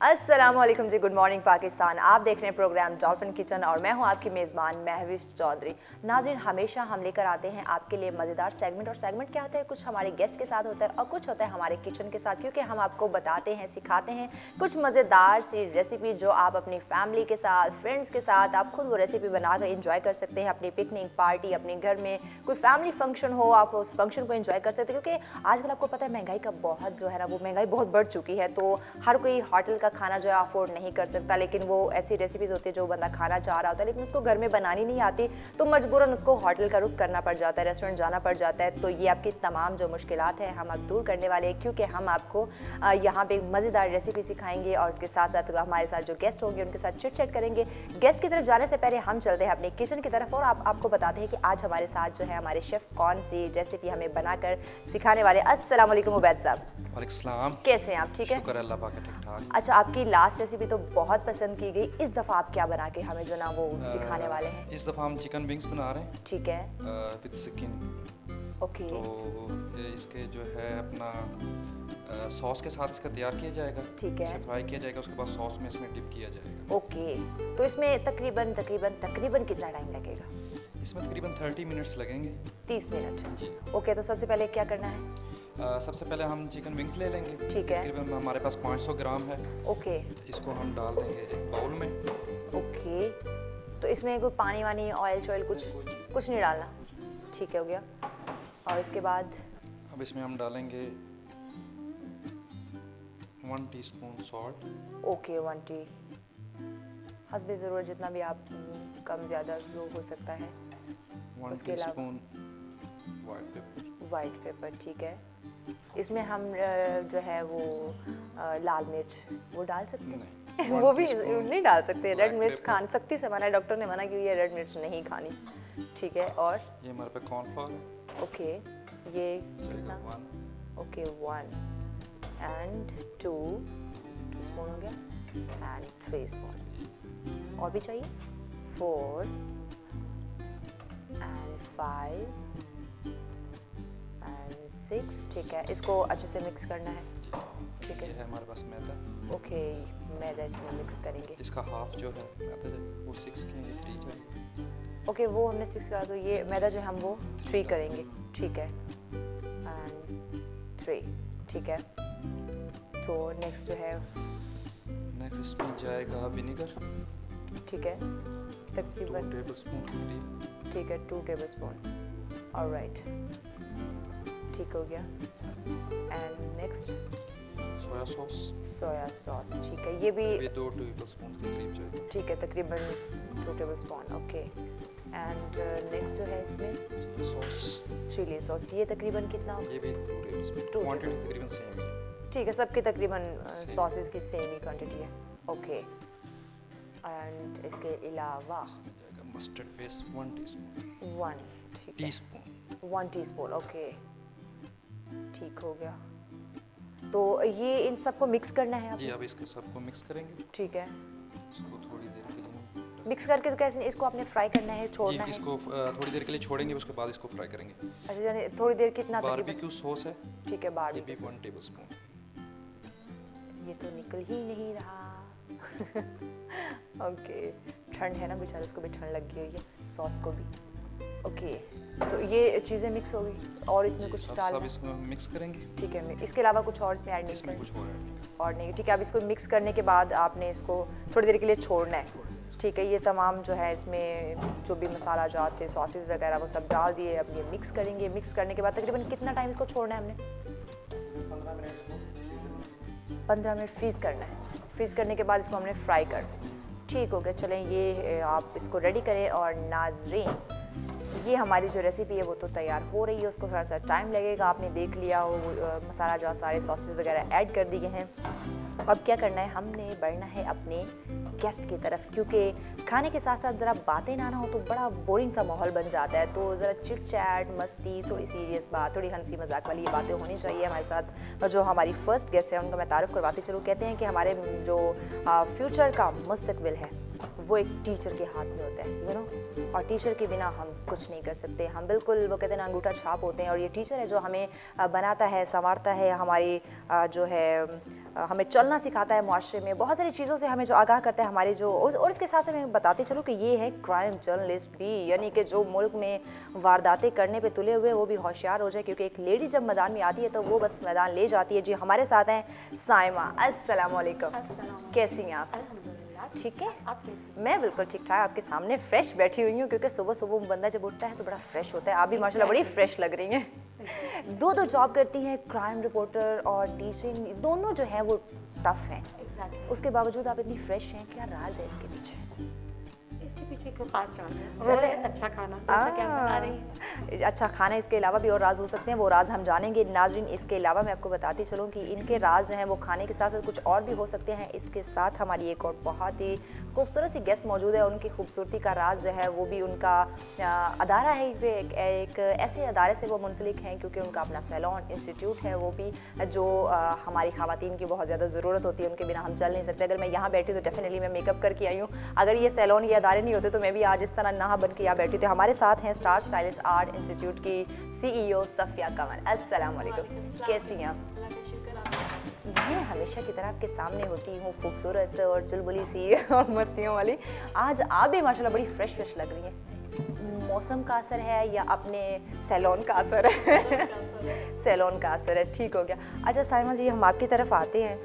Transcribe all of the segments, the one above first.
अस्सलामुअलैकुम जी, good morning Pakistan. आप देख रहे हैं प्रोग्राम डॉल्फिन किचन और मैं हूं आपकी मेज़बान महविश चौधरी। नाज़रीन, हमेशा हम लेकर आते हैं आपके लिए मज़ेदार सेगमेंट। और सेगमेंट क्या होता है? कुछ हमारे गेस्ट के साथ होता है और कुछ होता है हमारे किचन के साथ, क्योंकि हम आपको बताते हैं, सिखाते हैं कुछ मज़ेदार सी रेसिपी जो आप अपनी फैमिली के साथ, फ्रेंड्स के साथ आप खुद वो रेसिपी बनाकर इंजॉय कर सकते हैं। अपनी पिकनिक पार्टी, अपने घर में कोई फैमिली फंक्शन हो, आप उस फंक्शन को इंजॉय कर सकते हैं। क्योंकि आजकल आपको पता है महंगाई का बहुत जो है ना, वो महंगाई बहुत बढ़ चुकी है, तो हर कोई होटल का खाना जो है अफोर्ड नहीं कर सकता। लेकिन वो ऐसी रेसिपीज़ होती है जो बंदा खाना चाह रहा होता है लेकिन उसको घर में बनानी नहीं आती, तो मजबूरन उसको होटल का रुख करना पड़ जाता है, रेस्टोरेंट जाना पड़ जाता है। तो ये आपकी तमाम जो मुश्किलात है हम अब दूर करने वाले हैं, क्योंकि हम आपको यहाँ पे मज़ेदार रेसिपी सिखाएंगे और उसके साथ साथ हमारे साथ जो गेस्ट होंगे उनके साथ चिट चैट करेंगे। गेस्ट की तरफ जाने से पहले हम चलते हैं अपने किचन की तरफ और आपको बताते हैं कि आज हमारे साथ जो है हमारे शेफ़ कौन सी रेसिपी हमें बनाकर सिखाने वाले। अस्सलाम वालेकुम उबैद साहब। वालेकुम सलाम। कैसे हैं आप? ठीक है, शुक्र अल्लाह पाक का, ठीक ठाक। अच्छा, आपकी लास्ट रेसिपी तो बहुत पसंद की गई। इस दफ़ा आप क्या बना के हमें जो ना वो सिखाने वाले हैं? इस दफ़ा हम चिकन विंग्स बना रहे हैं। ठीक है, विद स्किन। ओके। तो इसके जो है अपना सॉस के साथ इसका तैयार किया जाएगा। ठीक है। इसे फ्राई किया जाएगा, उसके बाद सॉस में इसमें डिप किया जाएगा। ओके, तो इसमें तकरीबन तकरीबन तकरीबन कितना टाइम लगेगा? इसमें तकरीबन 30 मिनट्स लगेंगे। 30 मिनट? जी। ओके, तो सबसे पहले क्या करना है? सबसे पहले हम चिकन विंग्स ले लेंगे। ठीक है। तकरीबन हमारे पास 500 ग्राम है। ओके। इसको हम डाल देंगे एक बाउल में। ओके, तो इसमें कोई पानी वानी, ऑयल शॉयल कुछ नहीं डालना? ठीक है, हो गया। और इसके बाद? अब इसमें हम डालेंगे 1 टीस्पून सॉल्ट। ओके, 1 टी, हस्बे ज़रूरत, जितना भी आप कम ज़्यादा जो हो सकता है। 1 teaspoon white paper. White paper, ठीक है। इसमें हम जो है वो लाल मिर्च वो डाल सकते हैं? नहीं, वो भी नहीं डाल सकते? रेड मिर्च pepper। खान सख्ती से मना है, डॉक्टर ने मना की ये रेड मिर्च नहीं खानी। ठीक है, और? ये हमारे पे कॉर्नफ्लोर है। ओके, ये जाएगा कितना? 1। ओके, 1 एंड 2 टीस्पून हो गया एंड 3 स्पून। और भी चाहिए? 4 एंड 5 एंड 6। ठीक है, इसको अच्छे से मिक्स करना है। ठीक ये है, है हमारे पास मैदा। ओके, मैदा इसमें मिक्स करेंगे। इसका हाफ जो है मैदा है वो 6 के, ये 3 जाएगा। ओके, वो हमने 6 करा, तो ये मैदा जो है हम वो 3 करेंगे। ठीक है, एंड 3। ठीक है, तो नेक्स्ट जो है? नेक्स्ट इसमें जाएगा विनेगर। ठीक है, 2 तकरीबन। टेबलस्पून के करीब। ठीक है, 2 टेबलस्पून। ऑलराइट, ठीक हो गया। And next? Soya sauce. Soya sauce, ठीक है, ये भी? 2 टेबलस्पून के करीब जाएगा। ठीक है, तकरीबन 2 टेबलस्पून। ओके, एंड नेक्स्ट जो है इसमें? Chilli sauce. चिली सॉस, ये तकरीबन कितना? ये भी 2 टेबलस्पून। 2 क्वांटिटी तकरीबन सेम ही है। ठीक है, सबके तकरीबन Same। सॉसेस की सेम ही क्वांटिटी है। ओके, एंड इसके अलावा? इसमें जाएगा मस्टर्ड पेस्ट 1 टीस्पून। 1, ठीक है, टीस्पून। 1 टीस्पून। ओके, ठीक हो गया। तो ये इन सबको मिक्स करना है जी, आपने? अब इसको सबको मिक्स करेंगे। ठीक है, इसको थोड़ी देर के लिए मिक्स करके तो कैसे इसको आपने फ्राई करना है, जी, छोड़ना है? इसको थोड़ी देर के लिए छोड़ेंगे, उसके बाद इसको फ्राई करेंगे। अच्छा, यानी थोड़ी देर कितना तकरीबन? बारबेक्यू सॉस है, ठीक है, ये बारबेक्यू भी सॉस। 1 टेबलस्पून। ये तो निकल ही नहीं रहा। ओके, ठंड है ना बेचारे, उसको भी ठंड लगी हुई है, सॉस को भी। ओके, तो ये चीज़ें मिक्स हो गई और इसमें कुछ अब डालना सब है? इसमें मिक्स करेंगे। ठीक है, इसके अलावा कुछ और इसमें ऐड नहीं इसमें करना? कुछ और ऐड नहीं करना। और नहीं, ठीक है। अब इसको मिक्स करने के बाद आपने इसको थोड़ी देर के लिए छोड़ना है। ठीक है, ये तमाम जो है इसमें जो भी मसाला जात थे, सॉसेस वगैरह, वो सब डाल दिए। अब ये मिक्स करेंगे। मिक्स करने के बाद तकरीबन कितना टाइम इसको छोड़ना है हमने? 15 मिनट फ्रीज़ करना है। फ्रीज़ करने के बाद इसको हमने फ्राई करना है। ठीक हो गया, चलें ये आप इसको रेडी करें। और नाजरीन, ये हमारी जो रेसिपी है वो तो तैयार हो रही है, उसको थोड़ा सा टाइम लगेगा। आपने देख लिया वो मसाला जो सारे सॉसेस वगैरह ऐड कर दिए हैं। अब क्या करना है, हमने बढ़ना है अपने गेस्ट की तरफ, क्योंकि खाने के साथ साथ ज़रा बातें ना हो तो बड़ा बोरिंग सा माहौल बन जाता है। तो ज़रा चिट चैट, मस्ती, थोड़ी सीरियस बात, थोड़ी हंसी मजाक वाली ये बातें होनी चाहिए हमारे साथ। और जो हमारी फ़र्स्ट गेस्ट है उनका मैं तारुफ करवाती चलूँ। कहते हैं कि हमारे जो फ्यूचर का मुस्तकबिल है वो एक टीचर के हाथ में होता है, यू नो। और टीचर के बिना हम कुछ नहीं कर सकते। हम बिल्कुल, वो कहते हैं ना, अंगूठा छाप होते हैं। और ये टीचर है जो हमें बनाता है, संवारता है, हमारी जो है हमें चलना सिखाता है मुआशरे में, बहुत सारी चीज़ों से हमें जो आगाह करता है हमारे जो, और इसके साथ साथ मैं बताती चलूँ कि ये है क्राइम जर्नलिस्ट भी, यानी कि जो मुल्क में वारदातें करने पे तुले हुए वो भी होशियार हो जाए, क्योंकि एक लेडी जब मैदान में आती है तो वो बस मैदान ले जाती है। जी हमारे साथ हैं साइमा। अस्सलाम वालेकुम, कैसी हैं आप? ठीक है, आप कैसी? मैं बिल्कुल ठीक ठाक, आपके सामने फ्रेश बैठी हुई हूँ, क्योंकि सुबह सुबह बंदा जब उठता है तो बड़ा फ्रेश होता है। आप भी माशाल्लाह बड़ी फ्रेश लग रही हैं। दो जॉब करती हैं, क्राइम रिपोर्टर और टीचिंग, दोनों जो है वो टफ हैं। उसके बावजूद आप इतनी फ्रेश हैं, क्या राज है इसके पीछे? इसके पीछे कोई खास राज है? अच्छा खाना, जैसा कि आप बता रही हैं। अच्छा खाना, इसके अलावा भी और राज हो सकते हैं, वो राज हम जानेंगे। नाजरीन, इसके अलावा मैं आपको बताती चलूँ कि इनके राज जो हैं वो खाने के साथ साथ कुछ और भी हो सकते हैं। इसके साथ हमारी एक और बहुत ही खूबसूरत सी गेस्ट मौजूद है, उनकी खूबसूरती का राज जो है वो भी उनका अदारा है। एक ऐसे अदारे से वो मुंसलिक हैं क्योंकि उनका अपना सैलून इंस्टीट्यूट है, वो भी जो हमारी ख़वातीन की बहुत ज़्यादा ज़रूरत होती है, उनके बिना हम चल नहीं सकते। अगर मैं यहाँ बैठी तो डेफिनेटली मैं मेकअप करके आई हूँ, अगर ये सैलून ये अदारे नहीं होते तो मैं भी आज इस तरह नहा बन के यहाँ बैठी थी। हमारे साथ हैं स्टार स्टाइलिश आर्ट इंस्टीट्यूट की CEO सफिया कमल। अस्सलाम वालेकुम, कैसी हैं आप? मैं हमेशा की तरह आपके सामने होती हूँ, खूबसूरत और चुलबुली सी और मस्तियों वाली। आज आप भी माशाल्लाह बड़ी फ्रेश लग रही हैं। मौसम का असर है या अपने सैलून का असर है? सैलून का असर है, ठीक हो गया। अच्छा साइमा जी, हम आपकी तरफ आते हैं।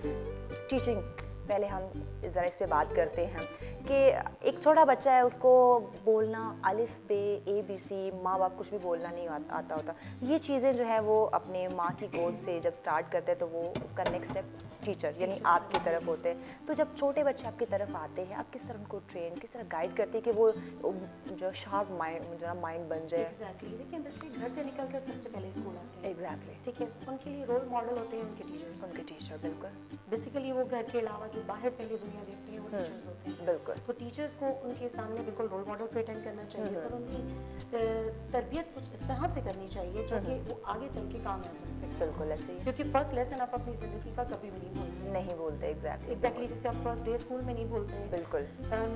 टीचिंग, पहले हम ज़रा इस पे बात करते हैं कि एक छोटा बच्चा है, उसको बोलना अलिफ बे ABC, माँ बाप कुछ भी बोलना नहीं आता होता। ये चीज़ें जो है वो अपने माँ की गोद से जब स्टार्ट करते हैं तो वो उसका नेक्स्ट स्टेप टीचर यानी आपकी तरफ होते हैं। तो जब छोटे बच्चे आपकी तरफ आते हैं, आप किस तरह उनको ट्रेन, किस तरह गाइड करते हैं कि वो जो शार्प माइंड बन जाए? एग्जैक्टली, देखिए बच्चे घर से निकल कर सबसे पहले स्कूल आते हैं। एग्जैक्टली, ठीक है, उनके लिए रोल मॉडल होते हैं उनके टीचर। बिल्कुल बेसिकली वो घर के अलावा जो बाहर पहले दुनिया देखती है वो टीचर्स होते हैं। बिल्कुल, तो टीचर्स को उनके सामने बिल्कुल रोल मॉडल प्रेटेंड करना चाहिए और उनकी तरबियत कुछ इस तरह से करनी चाहिए जो कि वो आगे चल के कामयाब बन सके। बिल्कुल ऐसे ही, क्योंकि फर्स्ट लेसन आप अपनी ज़िंदगी का कभी भी नहीं भूलते। एग्जैक्टली जैसे आप फर्स्ट डे स्कूल में नहीं भूलते हैं। बिल्कुल,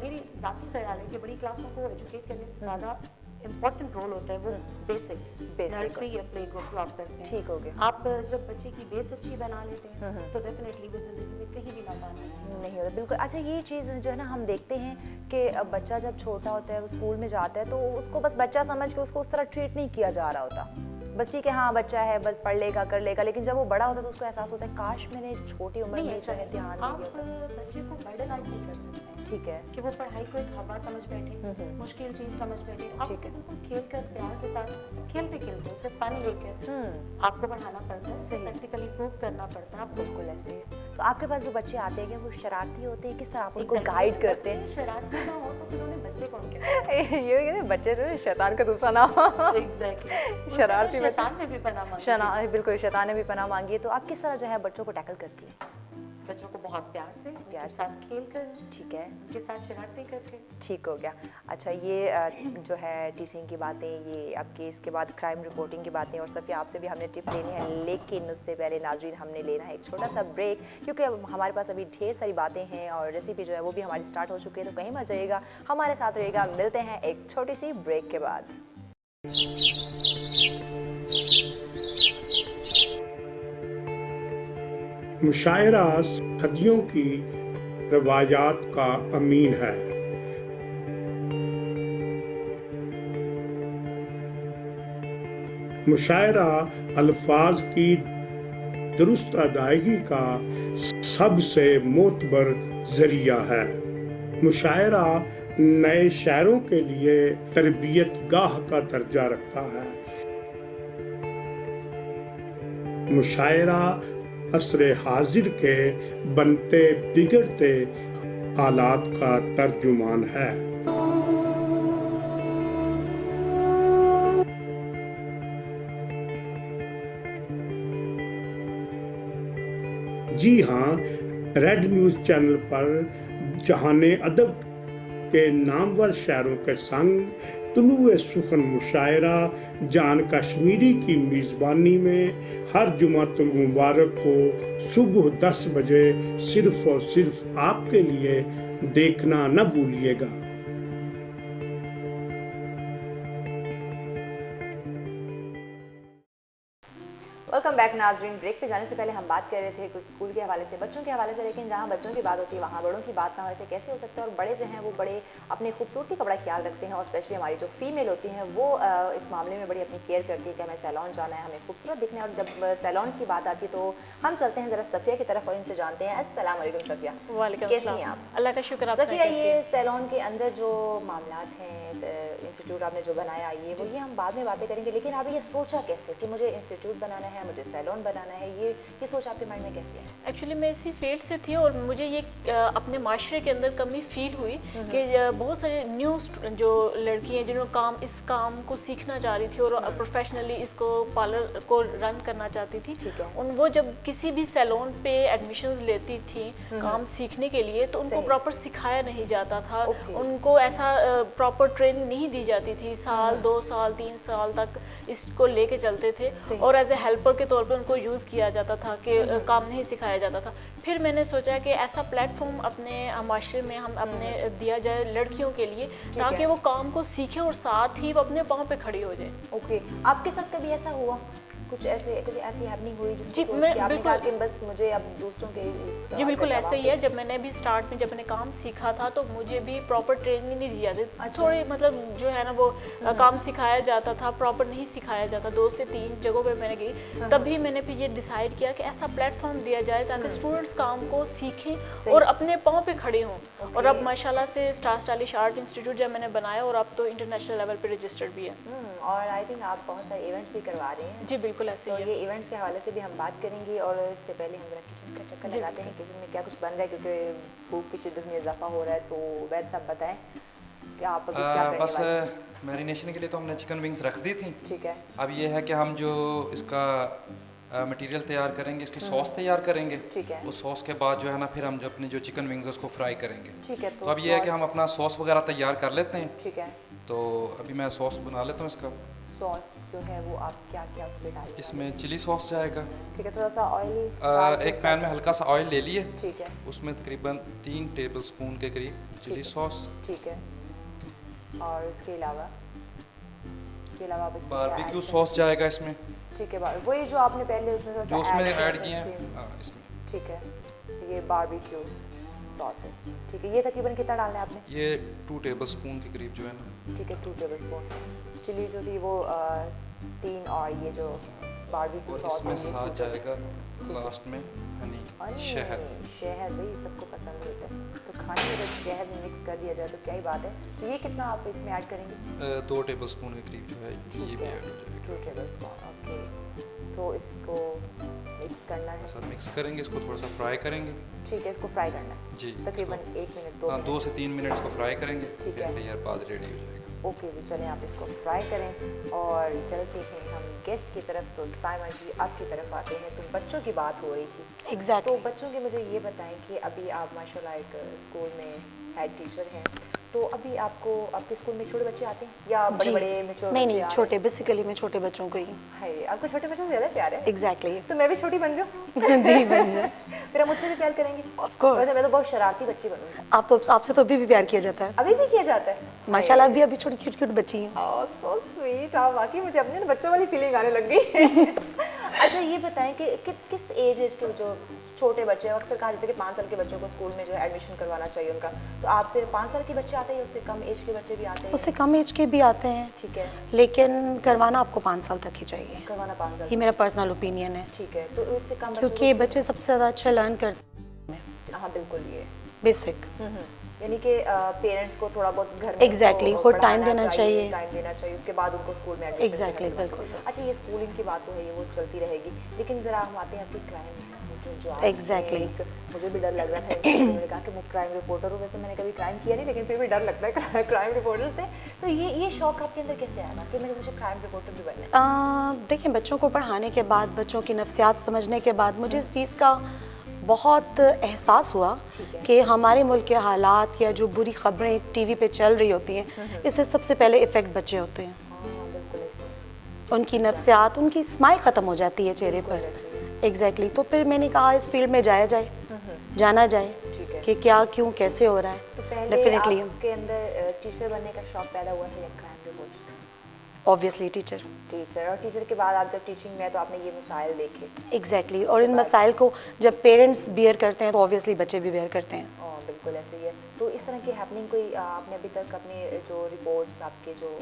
मेरी ज़ाती ख्याल है कि बड़ी क्लासों को एजुकेट करने से ज़्यादा इम्पॉर्टेंट रोल होता है वो बेसिक नर्सरी या प्ले ग्रुप जो आप करते हैं। ठीक हो गया। आप जब बच्चे की बेस अच्छी बना लेते हैं तो डेफिनेटली वो ज़िंदगी में कहीं भी नाकाम नहीं होता। बिल्कुल। अच्छा, ये चीज़ जो है ना हम देखते हैं कि बच्चा जब छोटा होता है, वो स्कूल में जाता है तो उसको बस बच्चा समझ के उसको उस तरह ट्रीट नहीं किया जा रहा होता। बस ठीक है, हाँ बच्चा है, बस पढ़ लेगा कर लेगा, लेकिन जब वो बड़ा होता है तो उसको एहसास होता है काश मैंने छोटी उम्र में जो है ध्यान आप बच्चे को बर्डनाइज नहीं कर सकते। ठीक है कि वो पढ़ाई को एक हवा समझ बैठे, मुश्किल चीज समझ बैठे। आप उसे बिल्कुल खेल कर प्यार के साथ खेलते खेलते उसे फन लेकर आपको पढ़ाना पड़ता है, उसे प्रैक्टिकली प्रूव करना पड़ता है। आप बिल्कुल ऐसे ही। तो आपके पास जो बच्चे आते हैं वो शरारती होते हैं, किस तरह आप उनको गाइड करते हैं? शरारती ना हो तो फिर उन्हें बच्चे कौन कहते हैं? ये कहते हैं बच्चे जो है शैतान का दूसरा नाम। एग्जैक्टली, शरारती शैतान ने भी पनाह मांगी। बिल्कुल, शैतान ने भी पनाह मांगी है। तो आप किस तरह जो है बच्चों को टैकल करती हैं? बच्चों को बहुत प्यार से उनके साथ खेल कर, ठीक है, उनके साथ शरारतें करके। ठीक हो गया। अच्छा, ये जो है टीचिंग की बातें, ये आपकी इसके बाद क्राइम रिपोर्टिंग की बातें, और सफिया आपसे भी हमने टिप लेनी है, लेकिन उससे पहले नाजरीन हमने लेना है एक छोटा सा ब्रेक, क्योंकि अब हमारे पास अभी ढेर सारी बातें हैं और रेसिपी जो है वो भी हमारी स्टार्ट हो चुकी है। तो कहीं मत जाइएगा, हमारे साथ रहिएगा। मिलते हैं एक छोटी सी ब्रेक के बाद। मुशायरा सदियों की रवायात का अमीन है। मुशायरा अल्फाज की दुरुस्त अदायगी का सबसे मोतबर जरिया है। मुशायरा नए शायरों के लिए तरबियत गाह का दर्जा रखता है। मुशायरा असरे हाजिर के बनते बिगड़ते हालात का तर्जुमान है। जी हाँ, रेड न्यूज चैनल पर जहाने अदब के नामवर शायरों के संग तुलुए सुखन मुशायरा जान कश्मीरी की मेज़बानी में हर जुमातुल मुबारक को सुबह 10 बजे सिर्फ और सिर्फ आपके लिए देखना न भूलिएगा। वेलकम बैक नाजरीन। ब्रेक पे जाने से पहले हम बात कर रहे थे कुछ स्कूल के हवाले से, बच्चों के हवाले से, लेकिन जहाँ बच्चों की बात होती है वहाँ बड़ों की बात ना हो, ऐसे कैसे हो सकता है। और बड़े जो हैं वो बड़े अपनी खूबसूरती का बड़ा ख्याल रखते हैं, और स्पेशली हमारी जो फीमेल होती हैं वो इस मामले में बड़ी अपनी केयर करती है कि हमें सैलून जाना है, हमें खूबसूरत दिखना है। और जब सैलून की बात आती है तो हम चलते हैं ज़रा सफ़िया की तरफ और इनसे जानते हैं। अस्सलाम वालेकुम सफ़िया, कैसी हैं आप? अल्लाह का शुक्र। सफ़िया, ये सैलून के अंदर जो मामलात हैं, इंस्टीट्यूट आपने जो बनाया ये हम बाद में बातें करेंगे, लेकिन आप ये सोचा कैसे कि मुझे इंस्टीट्यूट बनाना है, मुझे सैलून बनाना है, ये सोच आपके माइंड में कैसे है? एक्चुअली मैं इसी फील्ड से थी और मुझे ये अपने माशरे के अंदर कमी फील हुई कि बहुत सारे न्यू जो लड़की हैं जिन्होंने इस काम को सीखना चाह रही थी और प्रोफेशनली इसको पार्लर को रन करना चाहती थी, वो जब किसी भी सैलून पे एडमिशंस लेती थी काम सीखने के लिए तो उनको प्रॉपर सिखाया नहीं जाता था, उनको ऐसा प्रॉपर ट्रेनिंग नहीं दी जाती थी। साल 2 साल 3 साल तक इसको लेके चलते थे और एज ए हेल्पर के तौर पे उनको यूज़ किया जाता था कि काम नहीं सिखाया जाता था। फिर मैंने सोचा कि ऐसा प्लेटफॉर्म अपने माशरे में हम अपने दिया जाए लड़कियों के लिए, ताकि वो काम को सीखें और साथ ही वो अपने पाँव पे खड़ी हो जाए। ओके, आपके साथ कभी ऐसा हुआ, कुछ ऐसी हैपनिंग हुई जी, मैं बिल्कुल कि बस मुझे अब दूसरों के जी बिल्कुल ऐसे ही है। जब मैंने भी स्टार्ट में जब मैंने काम सीखा था तो मुझे भी प्रॉपर ट्रेनिंग नहीं दी जाती, थोड़ी मतलब जो है ना वो काम सिखाया जाता था, प्रॉपर नहीं सिखाया जाता। 2 से 3 जगहों पे मैंने गई, तभी मैंने फिर ये डिसाइड किया कि ऐसा प्लेटफॉर्म दिया जाए ताकि स्टूडेंट्स काम को सीखें और अपने पाँव पे खड़े हों। और अब माशाल्लाह से स्टार स्टाइलिश आर्ट इंस्टीट्यूट जब मैंने बनाया और अब तो इंटरनेशनल लेवल पे रजिस्टर्ड भी है। और आई थिंक आप बहुत सारे इवेंट्स भी करवा रहे हैं। जी बिल्कुल ऐसे ही है। ये इवेंट्स के हवाले से भी हम बात करेंगे, और इससे पहले हम जरा किचन का चक्कर लगाते हैं, किचन में क्या कुछ बन रहा है, क्योंकि भूख की शिद्दत में इजाफा हो रहा है। तो वैद साहब बताएं कि आप अभी क्या करने बस वाले हैं? मैरिनेशन के लिए तो हमने चिकन विंग्स रख दी थी। ठीक है। अब ये है कि हम जो इसका मटेरियल तैयार करेंगे, इसकी सॉस तैयार करेंगे। ठीक है। उस सॉस के बाद जो है ना फिर हम जो अपने जो चिकन विंग्स है उसको फ्राई करेंगे। ठीक है। तो अब ये है कि हम अपना सॉस वगैरह तैयार कर लेते हैं। ठीक है। तो अभी मैं सॉस बना लेता हूँ इसका। सॉस जो है वो आप क्या क्या उसमें डालेंगे? इसमें चिली सॉस जाएगा। ठीक है। थोड़ा सा ऑयल एक पैन में हल्का सा ऑयल ले लिए। ठीक है। उसमें तकरीबन 3 टेबलस्पून के करीब चिली सॉस। ठीक है। और इसके अलावा आप इसमें बारबेक्यू सॉस जाएगा इसमें। ठीक है। वही जो आपने पहले उसमें थोड़ा सा जो उसमें ऐड किए हैं इसमें। ठीक है। ये बारबेक्यू सॉस है। ठीक है। ये तकरीबन कितना डालना है आपने? ये 2 टेबलस्पून के करीब जो है ना। ठीक है। 2 टेबलस्पून चिली जो थी वो 3, और ये जो बारबेक्यू सॉस इसमें साथ जाएगा लास्ट में हनी, शहद। भाई सबको पसंद होता है, तो खाने में जब शहद में मिक्स कर दिया जाए तो क्या ही बात है। तो ये कितना आप इसमें ऐड करेंगे? 2 टेबलस्पून के करीब जो है ये भी ऐड हो जाएगा। 2 टेबलस्पून। ओके। तो इसको मिक्स करना है। सर मिक्स करेंगे, इसको थोड़ा सा फ्राई करेंगे। ठीक है। इसको फ्राई करना है जी, तकरीबन 1 मिनट 2 हाँ 2 से 3 मिनट इसको फ्राई करेंगे। ठीक है। फिर यार बाद रेडी हो जाएगा। ओके जी, चलें आप इसको फ्राई करें और चलते हैं हम गेस्ट की तरफ। तो साइमा जी आपकी तरफ आते हैं। तो बच्चों की बात हो रही थी। एग्जैक्टली। तो बच्चों के मुझे ये बताएं कि अभी आप माशाल्लाह एक स्कूल में हेड टीचर हैं, तो अभी आपके स्कूल में छोटे बच्चे आते हैं या बड़े मैच्योर? नहीं, छोटे, बेसिकली मैं छोटे बच्चों को ही। है आपको छोटे बच्चों से ज़्यादा प्यार है? एग्जैक्टली। तो मैं भी छोटी बन जाऊँ? जी बन जाए। फिर आप मुझसे भी प्यार करेंगे? Of course. वैसे मैं तो बहुत शरारती बच्ची बनूंगी। आपसे तो अभी भी प्यार किया जाता है। अभी भी किया जाता है? माशाल्लाह अभी छोटी क्यूट बच्ची हैं। So sweet. आप वाकई मुझे अपने बच्चों वाली फीलिंग आने लग गई। अच्छा ये बताएं कि किस एज के जो छोटे बच्चे हैं, अक्सर कहा जाता है कि 5 साल के बच्चों को स्कूल में जो है एडमिशन करवाना चाहिए उनका, तो आप फिर 5 साल के बच्चे आते हैं, उससे कम एज के बच्चे भी आते हैं? उससे कम एज के भी आते हैं। ठीक है। लेकिन करवाना आपको 5 साल तक ही चाहिए। करवाना 5 साल? ये मेरा पर्सनल ओपिनियन है। ठीक है। तो इससे कम क्योंकि बच्चे सबसे ज़्यादा अच्छा लर्न करते हैं। हाँ बिल्कुल, ये बेसिक। यानी कि पेरेंट्स को थोड़ा बहुत घर में एग्जैक्टली खुद टाइम देना चाहिए। उसके बाद उनको स्कूल में एडमिशन एग्जैक्टली बिल्कुल। अच्छा ये स्कूलिंग की बात तो है, ये वो चलती रहेगी, लेकिन ज़रा हम आते हैं आपकी क्राइम जो एग्जैक्टली। मुझे भी डर लग रहा था। मैंने कहा कि मैं क्राइम रिपोर्टर हूँ, वैसे मैंने कभी क्राइम किया नहीं, लेकिन फिर भी डर लगता है क्राइम रिपोर्टर से। तो ये शौक आपके अंदर कैसे आया कि मुझे क्राइम रिपोर्टर भी बनना है? देखिए, बच्चों को पढ़ाने के बाद, बच्चों की नफ्सियात समझने के बाद मुझे इस चीज़ का बहुत एहसास हुआ कि हमारे मुल्क के हालात या जो बुरी खबरें टीवी पे चल रही होती हैं, इससे सबसे पहले इफ़ेक्ट बच्चे होते हैं। उनकी नफ्सियात, उनकी स्माइल ख़त्म हो जाती है चेहरे पर। एग्जैक्टली। तो फिर मैंने कहा इस फील्ड में जाना जाए कि क्या, क्यों, कैसे हो रहा है। तो पहले आपके अंदर टीचर बनने का शौक पैदा हुआ था या crime reporter? Obviously teacher. Teacher, और टीचर के बाद आप जब टीचिंग में है तो आपने ये मसाइल देखे। एग्जैक्टली और इन मसाइल को जब पेरेंट्स बियर करते हैं तो ऑब्वियसली बच्चे भी बियर करते हैं। बिल्कुल ऐसे ही है। तो इस तरह की हैपनिंग कोई आपने अभी तक अपने जो रिपोर्ट्स आपके जो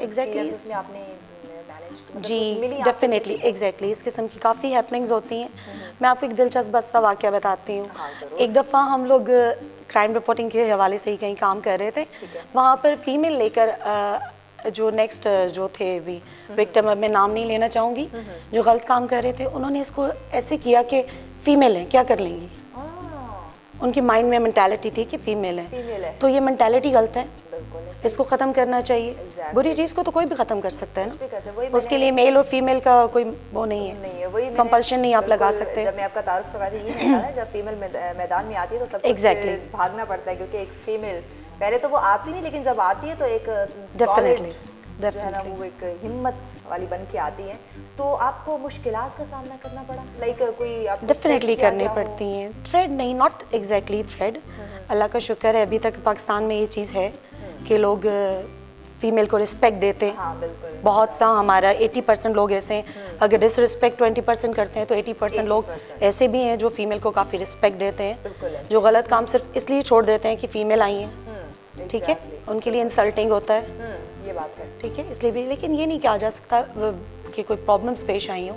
Exactly. उसमें आपने मैनेज जी डेफिनेटली एग्जैक्टली इस किस्म की काफ़ी हैपनिंग्स होती हैं। मैं आपको एक दिलचस्प सा वाक़या बताती हूँ। हाँ, ज़रूर। एक दफ़ा हम लोग क्राइम रिपोर्टिंग के हवाले से ही कहीं काम कर रहे थे, वहाँ पर फीमेल लेकर जो नेक्स्ट जो थे भी विक्टिम, अब मैं नाम नहीं लेना चाहूँगी, जो गलत काम कर रहे थे, उन्होंने इसको ऐसे किया कि फ़ीमेल हैं क्या कर लेंगी। उनकी माइंड में मेंटालिटी थी कि फीमेल है, तो ये मेंटालिटी गलत है, इसको ख़त्म करना चाहिए। बुरी चीज़ को तो कोई भी ख़त्म कर सकता है ना, उसके लिए मेल और फीमेल का कोई वो नहीं है, कंपल्शन नहीं आप लगा सकते। जब मैं आपका तारुफ करवा थी ये मैदान है, जब फीमेल मैदान में आती है तो सबको Exactly. भागना पड़ता है, क्योंकि एक फीमेल पहले तो वो आती नहीं, लेकिन जब आती है तो एक डेफिनेटली जो है ना वो एक हिम्मत वाली बन के आती हैं। तो आपको मुश्किलात का सामना करना पड़ा, लाइक कोई आपको डेफिनेटली threat किया करनी गया हो? पड़ती हैं। थ्रेड नहीं, नॉट एग्जैक्टली थ्रेड, अल्लाह का शुक्र है अभी तक पाकिस्तान में ये चीज़ है कि लोग फीमेल को रिस्पेक्ट देते हैं। हाँ बिल्कुल। बहुत सा हमारा 80% लोग ऐसे हैं, अगर डिसरिस्पेक्ट 20% करते हैं तो 80% लोग ऐसे भी हैं जो फीमेल को काफ़ी रिस्पेक्ट देते हैं, जो गलत काम सिर्फ इसलिए छोड़ देते हैं कि फीमेल आई हैं, ठीक है, उनके लिए इंसल्टिंग होता है, ये बात है। ठीक है, इसलिए भी। लेकिन ये नहीं कहा जा सकता कि कोई प्रॉब्लम्स पेश आई हो,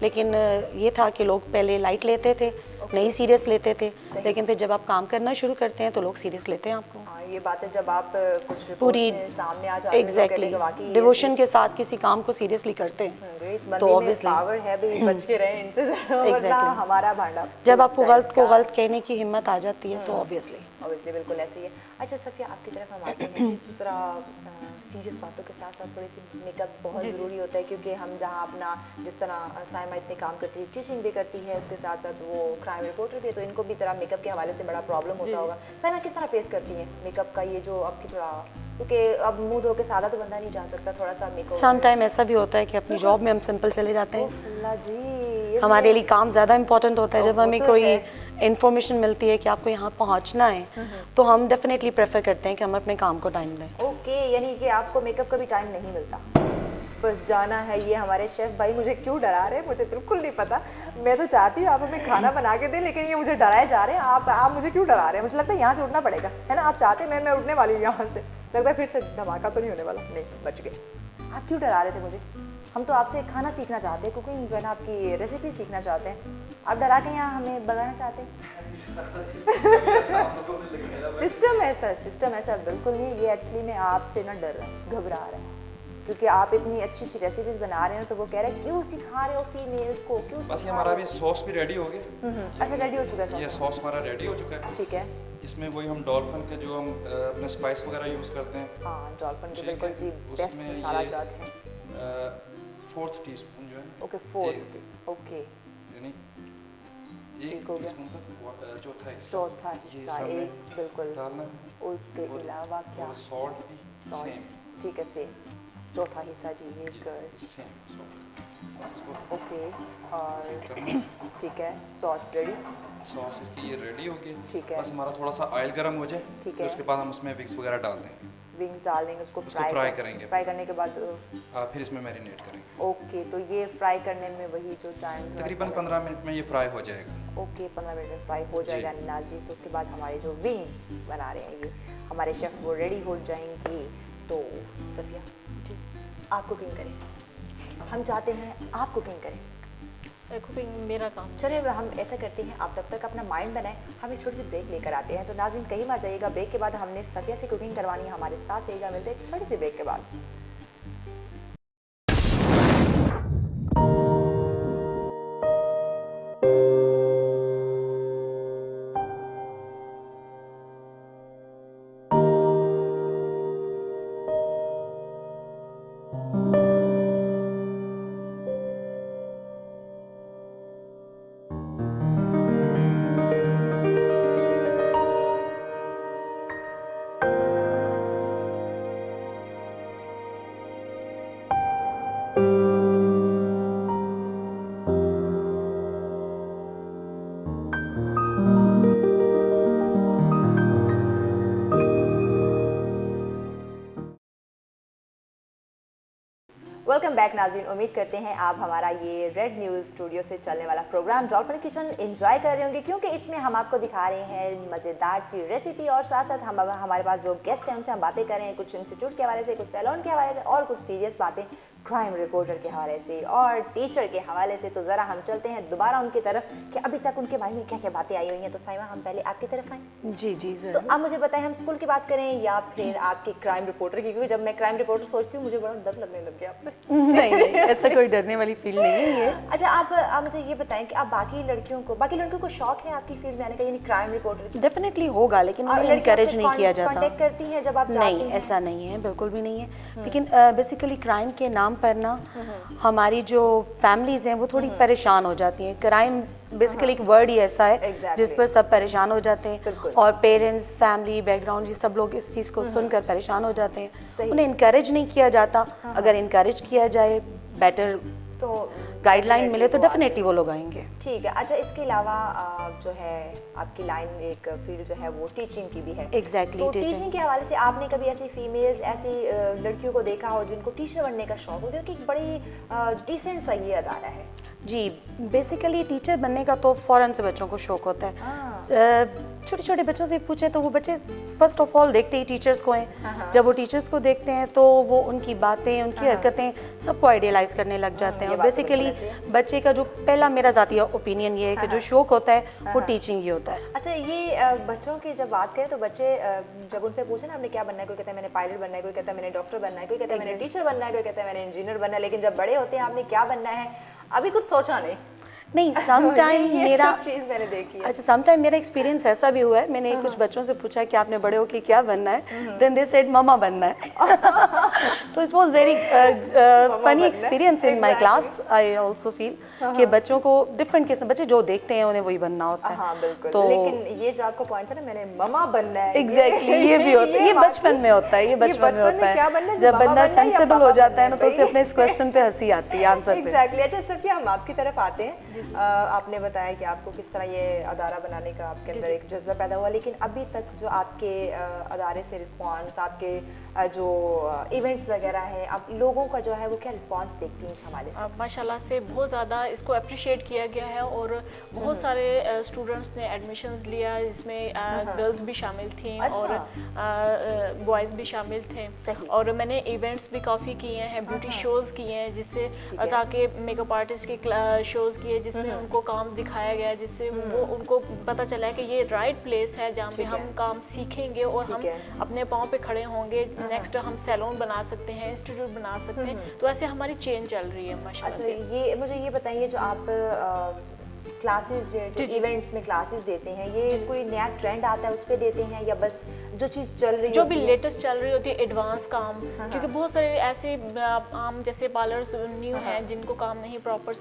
लेकिन ये था कि लोग पहले लाइट लेते थे, नहीं सीरियस लेते थे, लेकिन फिर जब आप काम करना शुरू करते हैं तो लोग सीरियस लेते हैं आपको। हाँ ये बात है, जब आप कुछ पूरी रिपोर्ट्स में सामने आ जाते हैं तो एग्जैक्टली कहते हैं कि वाकई ये डिवोशन के साथ किसी काम को सीरियसली करते हैं इस तो बंदी में ऑब्वियसली पावर है भी, बच के रहे इनसे वरना Exactly. हमारा भांडा जब आपको गलत को गलत कहने की हिम्मत आ जाती है तो ऑब्वियसली बिल्कुल ऐसे ही है। अच्छा सफिया, आपकी तरफ हम आते हैं जरा सीरियस बातों के साथ साथ थोड़ी सी मेकअप बहुत ज़रूरी होता है, क्योंकि हम जहाँ अपना जिस तरह साइमा इतने काम करती है, टीचिंग भी करती है, उसके साथ साथ वो क्राइम रिपोर्टर भी है, तो इनको भी तरह मेकअप के हवाले से बड़ा प्रॉब्लम होता होगा। साइमा किस तरह फेस करती हैं मेकअप का ये जो आपकी थोड़ा, क्योंकि अब मुंह धो के सादा तो बंदा नहीं जा सकता, थोड़ा सा मेकअप सम टाइम ऐसा भी होता है कि अपनी जॉब में हम सिंपल चले जाते हैं, अल्लाह जी हमारे लिए काम ज़्यादा इंपॉर्टेंट होता है। जब वो हमें तो कोई है। इन्फॉर्मेशन मिलती है कि आपको यहाँ पहुँचना है तो हम डेफिनेटली प्रेफर करते हैं कि हम अपने काम को टाइम दें। ओके, यानी कि आपको मेकअप का भी टाइम नहीं मिलता, बस जाना है। ये हमारे शेफ भाई मुझे क्यों डरा रहे हैं मुझे बिल्कुल नहीं पता। मैं तो चाहती हूँ आप हमें खाना बना के दें, लेकिन ये मुझे डराए जा रहे हैं। आप मुझे क्यों डरा रहे हैं? मुझे लगता है यहाँ से उठना पड़ेगा, है ना? आप चाहते हैं मैं उठने वाली हूँ यहाँ से, लगता है फिर से धमाका तो नहीं होने वाला। नहीं, बच गए। आप क्यों डरा रहे थे मुझे? हम तो आपसे खाना सीखना चाहते हैं, कुकिंग जो है ना आपकी रेसिपी सीखना चाहते हैं, आप डरा के यहाँ हमें भगाना चाहते हैं। सिस्टम ऐसा बिल्कुल नहीं। ये एक्चुअली में आपसे ना डर रहा है, घबरा रहा है, क्योंकि आप इतनी अच्छी अच्छी रेसिपीज बना रहे हैं, तो वो कह रहे हैं क्यों सिखा रहे हो फीमेल्स को, क्यों बस ये सिखा हमारा रहे अभी हो? सॉस भी रेडी हो गया। अच्छा, रेडी हो चुका है ये सब? सॉस हमारा रेडी हो चुका है। ठीक है। इसमें वही हम डॉल्फिन के जो हम अपने स्पाइस वगैरह यूज़ करते हैं। हाँ, डॉल्फिन के ठीक बिल्कुल है, जी बेस्ट उसमें मसाला ये, जात है। 4th टीस्पून जो है, ओके, 4th, ओके, यानी ठीक एक हो गया। टीस्पून का चौथा हिस्सा चौथा ये हिस्सा सब में एक, बिल्कुल। डालना। उसके अलावा क्या? और सॉल्ट भी Salt, सेम ठीक है, सेम चौथा हिस्सा जी, ये कर, सेम सॉल्ट। ओके। और ठीक है, सॉस रेडी। सॉस इसकी ये रेडी हो गई। ठीक है। बस हमारा थोड़ा सा ऑयल गर्म हो जाए, ठीक तो है। उसके बाद हम उसमें विक्स वगैरह डाल देंगे। विंग्स डाल देंगे, उसको फ्राई करेंगे। फ्राई करने के बाद फिर इसमें मैरिनेट करेंगे। ओके, तो ये फ्राई करने में वही जो टाइम तकरीबन 15 मिनट में ये फ्राई हो जाएगा। ओके, 15 मिनट में फ्राई हो जाएगा नाजी। तो उसके बाद हमारे जो विंग्स बना रहे हैं ये हमारे शेफ वो रेडी हो जाएंगे। तो सफिया जी, आप कुकिंग करें, हम चाहते हैं आप कुकिंग करें। कुकिंग मेरा काम। चलिए हम ऐसा करते हैं, आप तब तक अपना माइंड बनाएं, हम एक छोटी सी ब्रेक लेकर आते हैं। तो नाज़रीन कहीं मत जाइएगा, ब्रेक के बाद हमने सफिया से कुकिंग करवानी है, हमारे साथ रहिएगा। मिलते हैं एक छोटी सी ब्रेक के बाद। वेलकम बैक नाज़रीन, उम्मीद करते हैं आप हमारा ये रेड न्यूज़ स्टूडियो से चलने वाला प्रोग्राम डॉल्फिन किचन एंजॉय कर रहे होंगे, क्योंकि इसमें हम आपको दिखा रहे हैं मज़ेदार सी रेसिपी और साथ साथ हम हमारे पास जो गेस्ट हैं उनसे हम बातें कर रहे हैं, कुछ इंस्टीट्यूट के हवाले से, कुछ सैलून के हवाले से और कुछ सीरियस बातें क्राइम रिपोर्टर के हवाले से और टीचर के हवाले से। तो ज़रा हम चलते हैं दोबारा उनकी तरफ कि अभी तक उनके माइंड में क्या क्या बातें आई हुई हैं। तो साइमा, हम पहले आपकी तरफ आएँ। जी जी तो ज़रूर। आप मुझे बताएं, हम स्कूल की बात करें या फिर आपकी क्राइम रिपोर्टर की, क्योंकि जब मैं क्राइम रिपोर्टर सोचती हूँ मुझे बड़ा डर लगने लग गया आपसे। नहीं नहीं, ऐसा कोई डरने वाली फील नहीं है ये। अच्छा, आप मुझे ये बताएं कि आप बाकी लड़कियों को शौक है आपकी फील्ड में आने का, यानी क्राइम रिपोर्टर की? डेफिनेटली होगा, लेकिन उन्हें लड़कियां इनकरेज आपसे नहीं किया जाता। कांटेक्ट करती हैं जब आप जाती नहीं, हैं? ऐसा नहीं है, बिल्कुल भी नहीं है। लेकिन बेसिकली क्राइम के नाम पर ना हमारी जो फैमिलीज हैं वो थोड़ी परेशान हो जाती हैं। क्राइम बेसिकली एक वर्ड ही ऐसा है Exactly. जिस पर सब परेशान हो जाते हैं, बिल्कुल। और पेरेंट्स, फैमिली बैकग्राउंड, ये सब लोग इस चीज़ को सुनकर परेशान हो जाते हैं। सही। उन्हें इनकरेज नहीं किया जाता। अगर इनकरेज किया जाए, बेटर तो गाइडलाइन मिले, तो वो आते डेफिनेटली वो लोग आएंगे। ठीक है। अच्छा, इसके अलावा जो है आपकी लाइन, एक फील्ड जो है वो टीचिंग की भी है। Exactly, तो teaching। टीचिंग के हवाले से आपने कभी ऐसी फीमेल्स, ऐसी लड़कियों को देखा हो जिनको टीचर बनने का शौक हो, क्योंकि एक बड़ी डिसेंट सा ये अदारा है। जी, बेसिकली टीचर बनने का तो फ़ौरन से बच्चों को शौक होता है। छोटे छोटे बच्चों से पूछें तो वो बच्चे फर्स्ट ऑफ ऑल देखते ही टीचर्स को हैं। जब वो टीचर्स को देखते हैं तो वो उनकी बातें, उनकी हरकतें सबको आइडियलाइज करने लग जाते हैं। और बेसिकली बच्चे का जो पहला, मेरा ज़ाती ओपिनियन ये है कि जो शौक होता है वो टीचिंग ही होता है। अच्छा, ये बच्चों की जब बात करें तो बच्चे जब उनसे पूछे ना आपने क्या बनना है, कोई कहता है मैंने पायलट बनना है, कोई कहता है मैंने डॉक्टर बनना है, कोई कहता है मैंने टीचर बनना है, कोई कहता है मैंने इंजीनियर बनना है, लेकिन जब बड़े होते हैं आपने क्या बनना है अभी कुछ सोचा नहीं, सम टाइम ये मेरा सब चीज़ मैंने देखी है। अच्छा, सम टाइम मेरा एक्सपीरियंस ऐसा भी हुआ है, मैंने कुछ बच्चों से पूछा कि आपने बड़े होके क्या बनना है, देन दे सेड मम्मा बनना है। तो it was very funny experience in my class. I also feel कि बच्चों को डिफरेंट किस्म, बच्चे जो देखते हैं उन्हें वही बनना होता है। हाँ बिल्कुल। तो लेकिन ये जो आपका पॉइंट था ना, मैंने मम्मा बनना है, एग्जैक्टली ये भी होता है, ये बचपन में होता है, ये बचपन में होता क्या बनना है। है, जब मामा बंदा बनना है या सेंसिबल पापा हो जाता बनना है ना, तो है उसे अपने इस क्वेश्चन पे हंसी आती है, आंसर पे। एग्जैक्टली। अच्छा सफिया, हम आपकी तरफ आते हैं। आपने बताया कि आपको किस तरह ये अदारा बनाने का आपके अंदर एक जज्बा पैदा हुआ, लेकिन अभी तक जो आपके अदारे से रिस्पांस, आपके जो इवेंट्स वगैरह हैं, आप लोगों का जो है वो क्या रिस्पांस देखती हैं इस हवाले से? माशाल्लाह से बहुत ज़्यादा इसको अप्रिशिएट किया गया है और बहुत सारे स्टूडेंट्स ने एडमिशन्स लिया, जिसमें गर्ल्स भी शामिल थी और बॉयज़ भी शामिल थे। सही। और मैंने इवेंट्स भी काफ़ी किए हैं, ब्यूटी शोज़ किए हैं, जिससे ताकि मेकअप आर्टिस्ट के शोज़ किए जिसमें उनको काम दिखाया गया, जिससे वो उनको पता चला है कि ये राइट प्लेस है जहाँ पे हम काम सीखेंगे और हम अपने पाँव पे खड़े होंगे। नेक्स्ट हम सैलून बना सकते हैं, इंस्टीट्यूट बना सकते हैं। तो ऐसे हमारी चेन चल रही है माशाल्लाह अच्छा, से। ये मुझे ये बताइए, जो आप क्लासेस, जो इवेंट्स में क्लासेस देते हैं, ये कोई नया ट्रेंड आता है उस पे देते हैं या बस जो चीज़ चल रही जो भी होती है? लेटेस्ट चल रही होती है एडवांस काम, क्योंकि बहुत सारे ऐसे आम जैसे पार्लर्स न्यू हैं जिनको काम नहीं प्रॉपर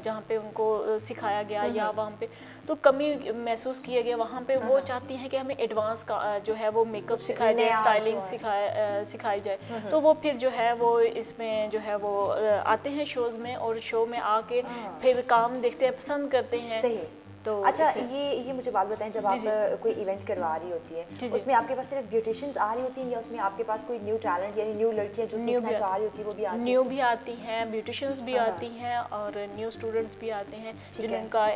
जहाँ पे उनको सिखाया गया या वहाँ पे तो कमी महसूस किया गया, वहाँ पे वो चाहती हैं कि हमें एडवांस का जो है वो मेकअप सिखाया जाए, स्टाइलिंग सिखाई जाए। तो वो फिर जो है वो इसमें जो है वो आते हैं शोज़ में और शो में आके फिर काम देखते हैं, पसंद करते हैं। सही। तो अच्छा, ये मुझे बात बताएं, जब आप कोई इवेंट करवा रही होती है उसमें आपके पास सिर्फ ब्यूटिशियंस आ रही होती हैं या उसमें आपके पास कोई न्यू टैलेंट यानी न्यू लड़कियां जो सीखना चाह रही होती है वो भी आती हैं? न्यू भी आती हैं, ब्यूटिशियंस भी आती हैं और न्यू स्टूडेंट्स भी आते हैं जिनका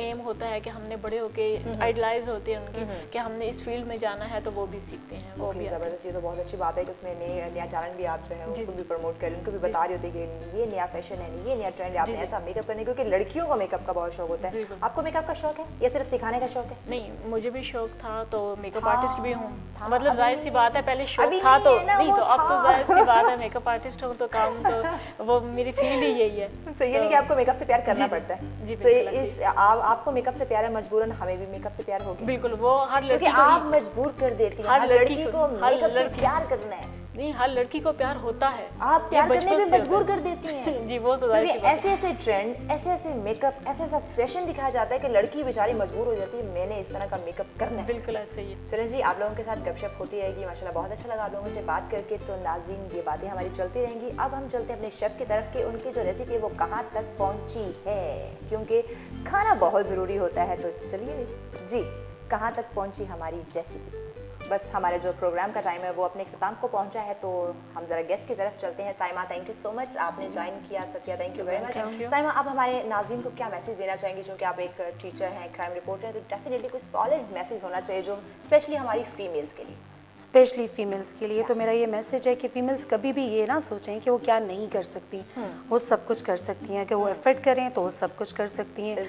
एम होता है कि हमने बड़े होके आइडलाइज होते हैं उनके कि हमने इस फील्ड में जाना है, तो वो भी सीखते हैं। वो भी ज़बरदस्त। ये तो बहुत अच्छी बात है कि उसमें नया टैलेंट भी आप जो है उनको भी प्रमोट करें, उनको भी बता रही होती है कि ये नया फैशन है, ये नया ट्रेंड है, आपने ऐसा मेकअप करने, क्योंकि लड़कियों को मेकअप का बहुत शौक होता है। आपको मेकअप का शौक है या सिर्फ सिखाने का शौक है? नहीं, मुझे भी शौक था, तो मेकअप आर्टिस्ट भी हूँ। मतलब जाहिर सी बात है, पहले शौक था तो नहीं, तो अब तो जाहिर सी बात है मेकअप आर्टिस्ट हूँ तो काम तो वो मेरी फील्ड ही यही है। सही है, नहीं कि आपको मेकअप से प्यार करना पड़ता है। जी, तो इस आपको मेकअप से प्यार है, मजबूरन हमें भी मेकअप से प्यार होगा। बिल्कुल, वो हर लड़की क्योंकि आप मजबूर कर देती हैं हर लड़की को मेकअप से प्यार करना है। नहीं, हर लड़की को प्यार होता है, आप प्यार करने में मजबूर कर देती हैं। जी, वो तो जाहिर सी बात है। ऐसे ऐसे ट्रेंड, ऐसे ऐसे मेकअप, ऐसा ऐसा फैशन दिखाया जाता है कि लड़की बेचारी मजबूर हो जाती है, मैंने इस तरह का मेकअप करना है। बिल्कुल ऐसे ही है। चलें जी, आप लोगों के साथ गपशप होती रहेगी, माशाल्लाह बहुत अच्छा लगा आप लोगों से बात करके। तो नाज़रीन, ये बातें हमारी चलती रहेंगी। अब हम चलते हैं अपने शेफ़ की तरफ कि उनकी जो रेसिपी है वो कहाँ तक पहुँची है, क्योंकि खाना बहुत ज़रूरी होता है। तो चलिए जी, कहाँ तक पहुंची हमारी रेसिपी। बस हमारे जो प्रोग्राम का टाइम है वो अपने इख्तिताम को पहुंचा है, तो हम ज़रा गेस्ट की तरफ चलते हैं। Saima, thank you so much, आपने ज्वाइन किया। Satya, thank you very much. Saima, आप हमारे नाज़रीन को क्या मैसेज देना चाहेंगी? जो कि आप एक टीचर हैं, क्राइम रिपोर्टर हैं, तो डेफिनेटली कोई सॉलिड मैसेज होना चाहिए जो स्पेशली हमारी फीमेल्स के लिए। स्पेशली फीमेल्स के लिए तो मेरा ये मैसेज है कि फीमेल्स कभी भी ये ना सोचें कि वो क्या नहीं कर सकती। वो सब कुछ कर सकती हैं, कि वो एफर्ट करें तो वो सब कुछ कर सकती हैं।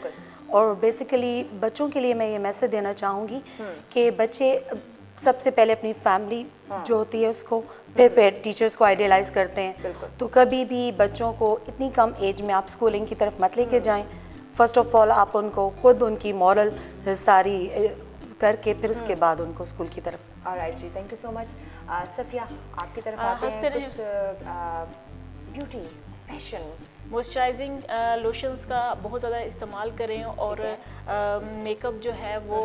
और बेसिकली बच्चों के लिए मैं ये मैसेज देना चाहूँगी कि बच्चे सबसे पहले अपनी फैमिली जो होती है उसको, फिर टीचर्स को आइडियलाइज करते हैं। तो कभी भी बच्चों को इतनी कम एज में आप स्कूलिंग की तरफ मत लेके जाएं। फर्स्ट ऑफ ऑल आप उनको खुद उनकी मॉरल सारी करके फिर उसके बाद उनको स्कूल की तरफ। ऑलराइट जी, thank you so much. Safia, आपकी तरफ आते हैं। कुछ ब्यूटी, फैशन, मॉइस्चराइजिंग लोशंस का बहुत ज़्यादा इस्तेमाल करें और मेकअप जो है वो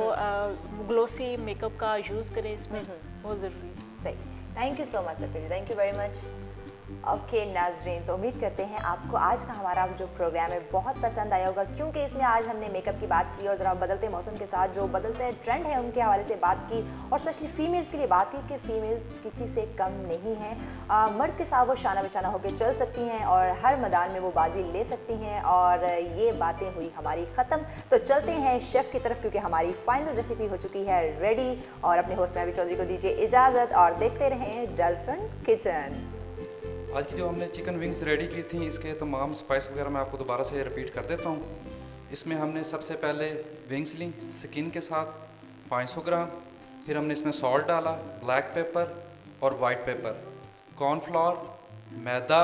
ग्लोसी मेकअप का यूज़ करें, इसमें बहुत ज़रूरी है। सही, thank you so much Safia ji, thank you very much. Okay Nazreen, तो उम्मीद करते हैं आपको आज का हमारा जो प्रोग्राम है बहुत पसंद आया होगा, क्योंकि इसमें आज हमने मेकअप की बात की और ज़रा बदलते मौसम के साथ जो बदलते ट्रेंड है उनके हवाले से बात की, और स्पेशली फीमेल्स के लिए बात की कि फीमेल्स किसी से कम नहीं हैं। मर्द के साथ वो शाना बिशाना होकर चल सकती हैं और हर मैदान में वो बाजी ले सकती हैं। और ये बातें हुई हमारी ख़त्म, तो चलते हैं शेफ़ की तरफ, क्योंकि हमारी फाइनल रेसिपी हो चुकी है रेडी। और अपने होस्ट महवी चौधरी को दीजिए इजाज़त और देखते रहें डॉल्फिन किचन। आज की जो हमने चिकन विंग्स रेडी की थी, इसके तमाम स्पाइस वगैरह मैं आपको दोबारा से रिपीट कर देता हूँ। इसमें हमने सबसे पहले विंग्स ली स्किन के साथ 500 ग्राम, फिर हमने इसमें सॉल्ट डाला, ब्लैक पेपर और वाइट पेपर, कॉर्नफ्लोर, मैदा,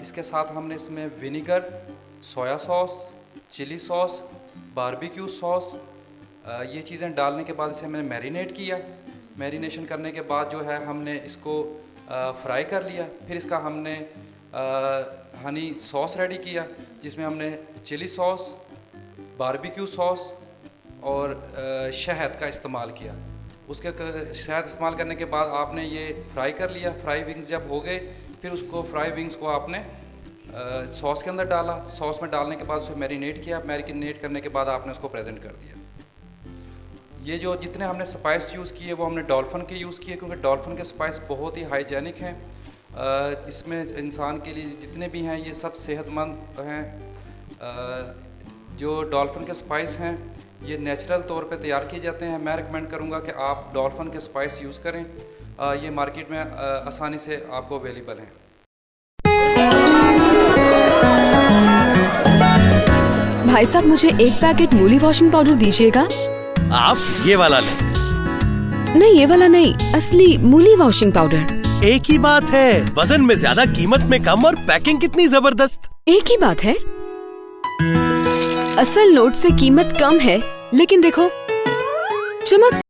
इसके साथ हमने इसमें vinegar, soya sauce, chilli sauce, barbecue sauce, ये चीज़ें डालने के बाद इसे हमने मैरिनेट किया। मैरिनेशन करने के बाद जो है हमने इसको फ्राई कर लिया। फिर इसका हमने हनी सॉस रेडी किया, जिसमें हमने चिली सॉस, बारबेक्यू सॉस और शहद का इस्तेमाल किया। उसके शहद इस्तेमाल करने के बाद आपने ये फ्राई कर लिया। फ्राई विंग्स जब हो गए, फिर उसको फ्राई विंग्स को आपने सॉस के अंदर डाला। सॉस में डालने के बाद उसे मैरिनेट किया। मैरिनेट करने के बाद आपने उसको प्रेजेंट कर दिया। ये जो जितने हमने स्पाइस यूज़ किए वो हमने डॉल्फिन के यूज़ किए, क्योंकि डॉल्फिन के स्पाइस बहुत ही हाइजेनिक हैं। इसमें इंसान के लिए जितने भी हैं ये सब सेहतमंद हैं। जो डॉल्फिन के स्पाइस हैं ये नेचुरल तौर पे तैयार किए जाते हैं। मैं रिकमेंड करूँगा कि आप डॉल्फिन के स्पाइस यूज़ करें। ये मार्केट में आसानी से आपको अवेलेबल हैं। भाई साहब, मुझे एक पैकेट मूली वॉशिंग पाउडर दीजिएगा। आप ये वाला लें। नहीं, ये वाला नहीं, असली मूली वॉशिंग पाउडर। एक ही बात है, वजन में ज्यादा, कीमत में कम और पैकिंग कितनी जबरदस्त। एक ही बात है, असल नोट से कीमत कम है, लेकिन देखो चमक